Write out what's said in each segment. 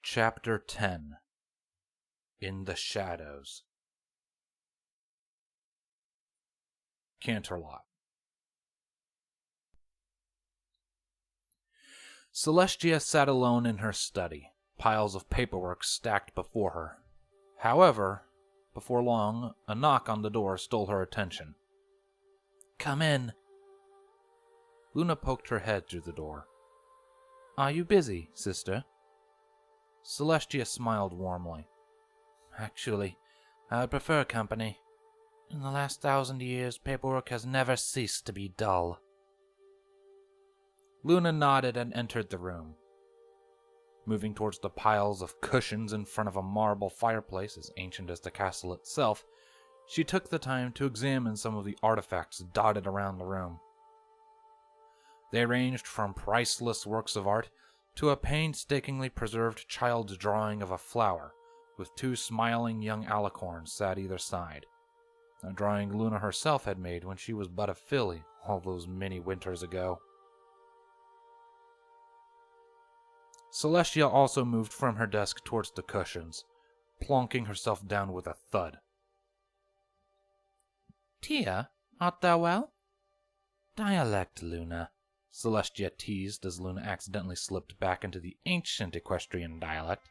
Chapter 10 In the Shadows. Canterlot. Celestia sat alone in her study, piles of paperwork stacked before her. However, before long, a knock on the door stole her attention. "Come in." Luna poked her head through the door. "Are you busy, sister?" Celestia smiled warmly. "Actually, I prefer company. In the last 1,000 years, paperwork has never ceased to be dull." Luna nodded and entered the room. Moving towards the piles of cushions in front of a marble fireplace as ancient as the castle itself, she took the time to examine some of the artifacts dotted around the room. They ranged from priceless works of art to a painstakingly preserved child's drawing of a flower, with two smiling young alicorns sat either side, a drawing Luna herself had made when she was but a filly all those many winters ago. Celestia also moved from her desk towards the cushions, plonking herself down with a thud. "Tia, art thou well?" "Dialect, Luna," Celestia teased as Luna accidentally slipped back into the ancient equestrian dialect.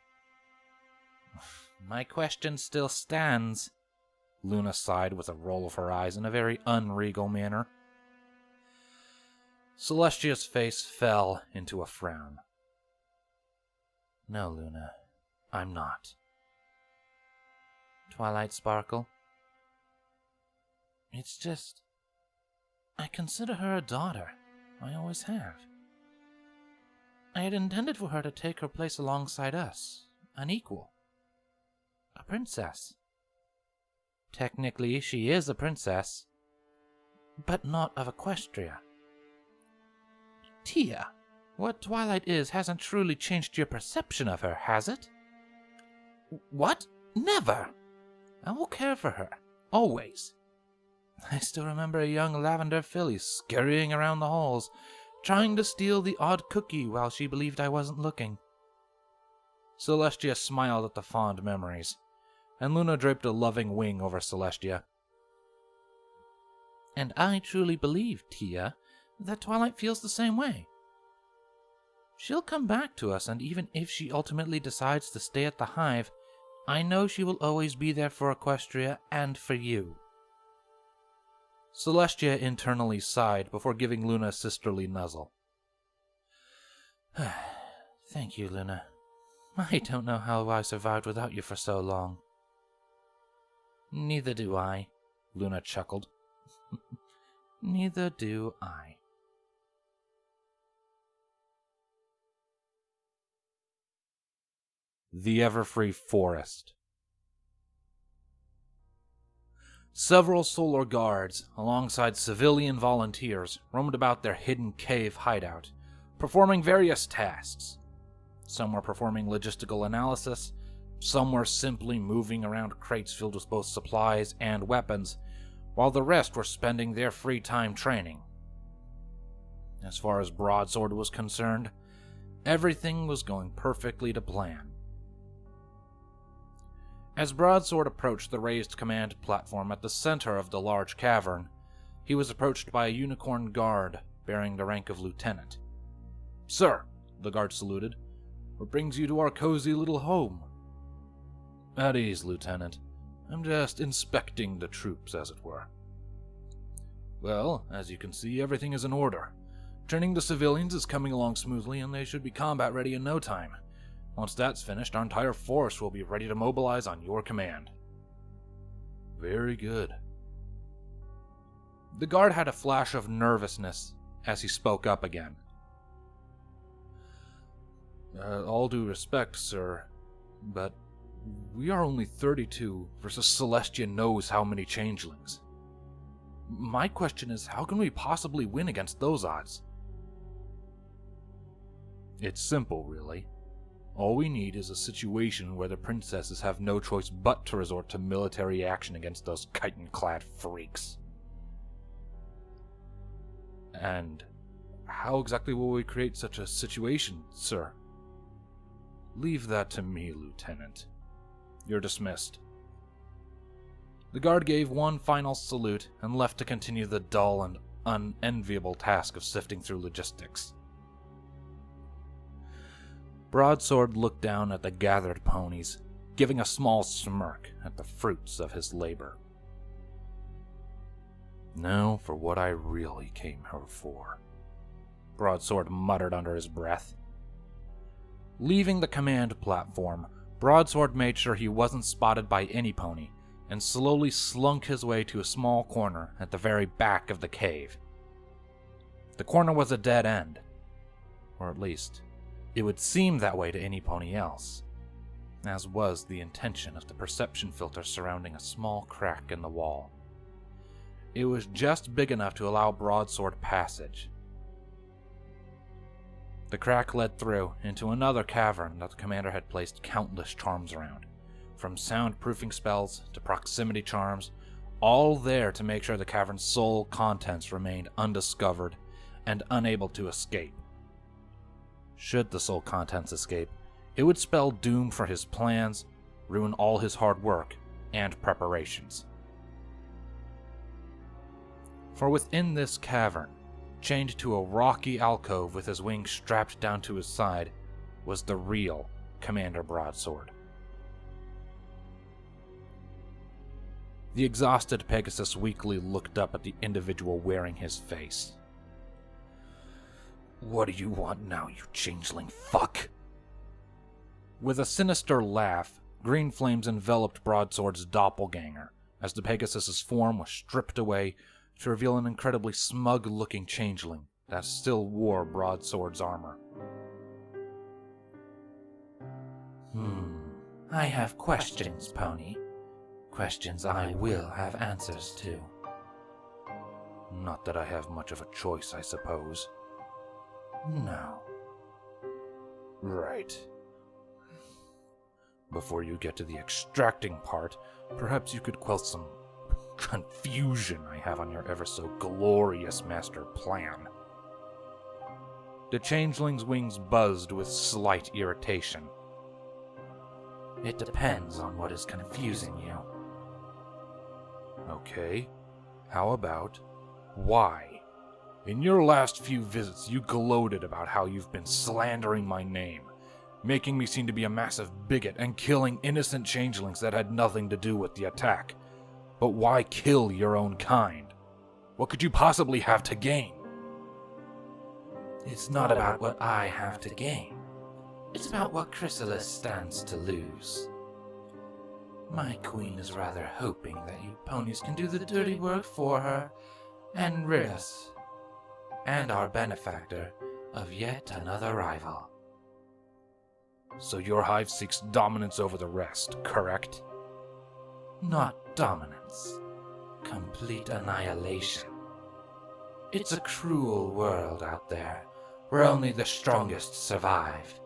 "My question still stands," Luna sighed with a roll of her eyes in a very unregal manner. Celestia's face fell into a frown. "No, Luna, I'm not." "Twilight Sparkle?" "It's just... I consider her a daughter. I always have. I had intended for her to take her place alongside us, an equal. A princess. Technically, she is a princess, but not of Equestria. Tia, what Twilight is hasn't truly changed your perception of her, has it?" "What? Never! I will care for her, always. I still remember a young lavender filly scurrying around the halls, trying to steal the odd cookie while she believed I wasn't looking." Celestia smiled at the fond memories, and Luna draped a loving wing over Celestia. "And I truly believe, Tia, that Twilight feels the same way. She'll come back to us, and even if she ultimately decides to stay at the Hive, I know she will always be there for Equestria and for you." Celestia internally sighed before giving Luna a sisterly nuzzle. "Thank you, Luna. I don't know how I survived without you for so long." "Neither do I," Luna chuckled. "Neither do I." The Everfree Forest. Several solar guards, alongside civilian volunteers, roamed about their hidden cave hideout, performing various tasks. Some were performing logistical analysis, some were simply moving around crates filled with both supplies and weapons, while the rest were spending their free time training. As far as Broadsword was concerned, everything was going perfectly to plan. As Broadsword approached the raised command platform at the center of the large cavern, he was approached by a unicorn guard bearing the rank of lieutenant. "Sir," the guard saluted, "what brings you to our cozy little home?" "At ease, Lieutenant. I'm just inspecting the troops, as it were." "Well, as you can see, everything is in order. Training the civilians is coming along smoothly, and they should be combat ready in no time. Once that's finished, our entire force will be ready to mobilize on your command." "Very good." The guard had a flash of nervousness as he spoke up again. "All due respect, sir, but we are only 32 versus Celestia knows how many changelings. My question is, how can we possibly win against those odds?" "It's simple, really. All we need is a situation where the princesses have no choice but to resort to military action against those chitin-clad freaks." "And how exactly will we create such a situation, sir?" Leave that to me, Lieutenant. You're dismissed. The guard gave one final salute and left to continue the dull and unenviable task of sifting through logistics. Broadsword looked down at the gathered ponies, giving a small smirk at the fruits of his labor. Now for what I really came here for, Broadsword muttered under his breath. Leaving the command platform, Broadsword made sure he wasn't spotted by any pony, and slowly slunk his way to a small corner at the very back of the cave. The corner was a dead end, or at least, it would seem that way to any pony else, as was the intention of the perception filter surrounding a small crack in the wall. It was just big enough to allow Broadsword passage. The crack led through into another cavern that the commander had placed countless charms around, from soundproofing spells to proximity charms, all there to make sure the cavern's sole contents remained undiscovered and unable to escape. Should the sole contents escape, it would spell doom for his plans, ruin all his hard work and preparations. For within this cavern, chained to a rocky alcove with his wings strapped down to his side, was the real Commander Broadsword. The exhausted Pegasus weakly looked up at the individual wearing his face. What do you want now, you changeling fuck? With a sinister laugh, green flames enveloped Broadsword's doppelganger as the Pegasus's form was stripped away to reveal an incredibly smug-looking changeling that still wore Broadsword's armor. I have questions, Pony. Questions I will have answers to. Not that I have much of a choice, I suppose. No. Right. Before you get to the extracting part, perhaps you could quell some confusion I have on your ever-so-glorious master plan. The changeling's wings buzzed with slight irritation. It depends on what is confusing you. Okay, how about why? In your last few visits, you gloated about how you've been slandering my name, making me seem to be a massive bigot and killing innocent changelings that had nothing to do with the attack. But why kill your own kind? What could you possibly have to gain? It's not about what I have to gain. It's about what Chrysalis stands to lose. My queen is rather hoping that you ponies can do the dirty work for her and rid us, and our benefactor, of yet another rival. So your hive seeks dominance over the rest, correct? Not dominance. Complete annihilation. It's a cruel world out there, where only the strongest survive,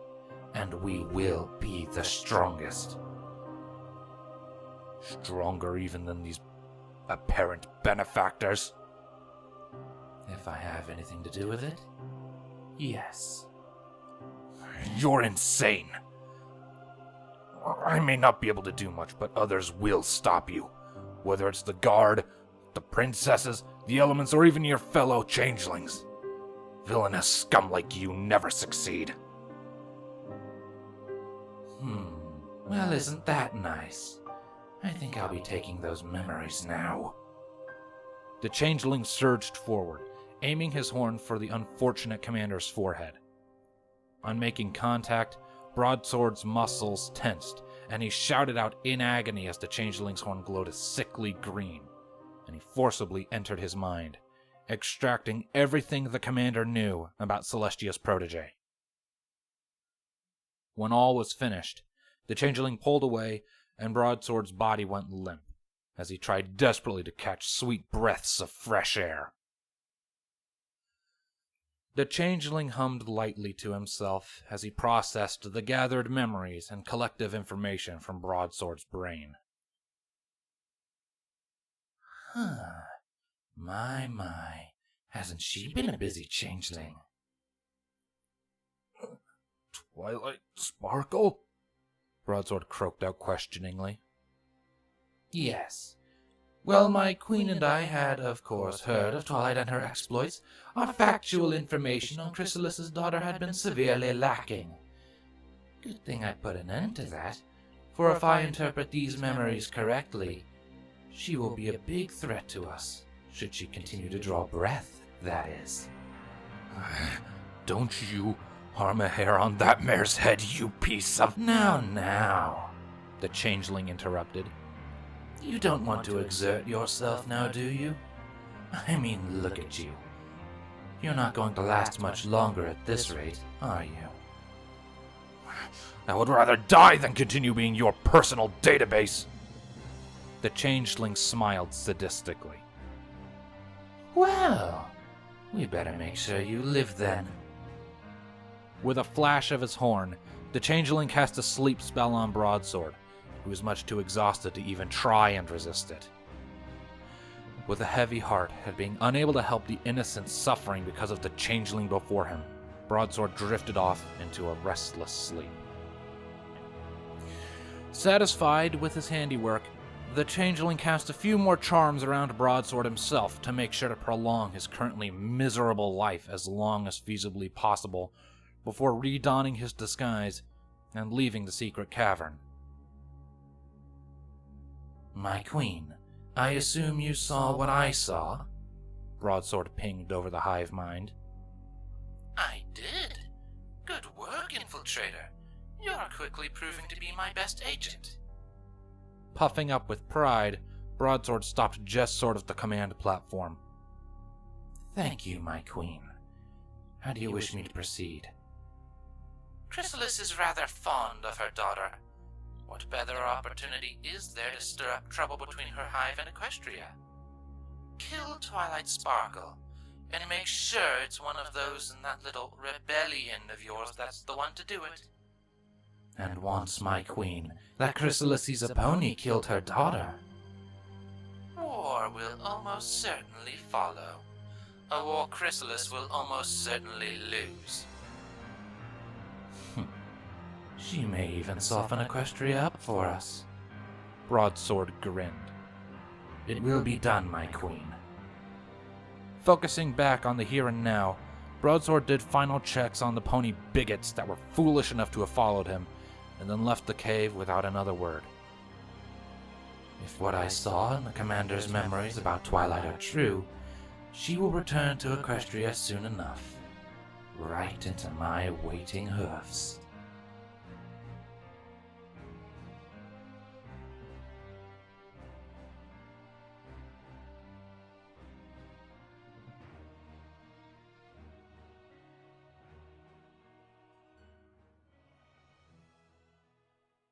and we will be the strongest. Stronger even than these apparent benefactors? If I have anything to do with it, yes. You're insane. I may not be able to do much, but others will stop you. Whether it's the guard, the princesses, the elements, or even your fellow changelings. Villainous scum like you never succeed. Well, isn't that nice? I think I'll be taking those memories now. The changeling surged forward, aiming his horn for the unfortunate commander's forehead. On making contact, Broadsword's muscles tensed, and he shouted out in agony as the changeling's horn glowed a sickly green, and he forcibly entered his mind, extracting everything the commander knew about Celestia's protege. When all was finished, the changeling pulled away, and Broadsword's body went limp, as he tried desperately to catch sweet breaths of fresh air. The changeling hummed lightly to himself as he processed the gathered memories and collective information from Broadsword's brain. My, hasn't she been a busy changeling? Twilight Sparkle? Broadsword croaked out questioningly. Yes. Well, my queen and I had, of course, heard of Twilight and her exploits. Our factual information on Chrysalis's daughter had been severely lacking. Good thing I put an end to that, for if I interpret these memories correctly, she will be a big threat to us, should she continue to draw breath, that is. Don't you harm a hair on that mare's head, you piece of— Now, the changeling interrupted. you don't want to exert yourself now, do you? I mean, look at you. You're not going to last much longer at this rate, are you? I would rather die than continue being your personal database. The changeling smiled sadistically. Well, we better make sure you live then. With a flash of his horn, the changeling cast a sleep spell on Broadsword, who was much too exhausted to even try and resist it. With a heavy heart at being unable to help the innocent suffering because of the changeling before him, Broadsword drifted off into a restless sleep. Satisfied with his handiwork, the changeling cast a few more charms around Broadsword himself to make sure to prolong his currently miserable life as long as feasibly possible before redonning his disguise and leaving the secret cavern. My queen, I assume you saw what I saw? Broadsword pinged over the hive mind. I did. Good work, Infiltrator. You're quickly proving to be my best agent. Puffing up with pride, Broadsword stopped just short of the command platform. Thank you, my queen. How do you wish me to proceed? Chrysalis is rather fond of her daughter. What better opportunity is there to stir up trouble between her hive and Equestria? Kill Twilight Sparkle, and make sure it's one of those in that little rebellion of yours that's the one to do it. And once, my queen, that Chrysalis's pony killed her daughter, war will almost certainly follow. A war Chrysalis will almost certainly lose. She may even soften Equestria up for us. Broadsword grinned. It will be done, my queen. Focusing back on the here and now, Broadsword did final checks on the pony bigots that were foolish enough to have followed him, and then left the cave without another word. If what I saw in the commander's memories about Twilight are true, she will return to Equestria soon enough, right into my waiting hoofs.